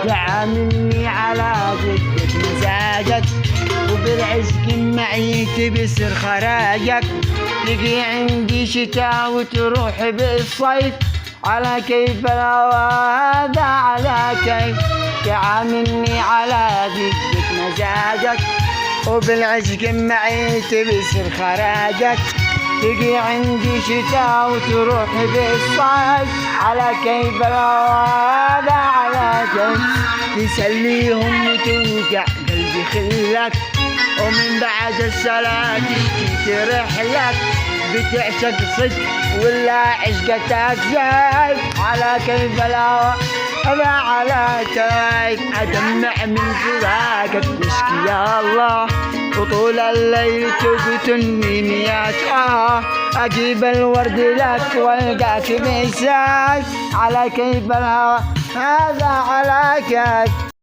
تعاملني على ضدك مزاجك، وبالعشق معي تبصر خراجك. تجي عندي شتاء وتروح بالصيف، على كيف الهوى هذا على كيف. تعاملني على ضدك مزاجك، وبالعشق معي تبصر خراجك. تجي عندي شتاء وتروح بالصيف، على كيف الهوى هذا على كيف. تسليهم وتوجع قلبي خلك، ومن بعد الصلاة تشتي ترحلك. بتعشق صدق ولا عشقتك زايد، على كيف الهوى هذا على كيف. أدمع من فراقك تشكي يا الله، وطول الليل تقتلني يا أجيب الورد لك والقاك بيساي، على كيف الهوى هذا على كيف.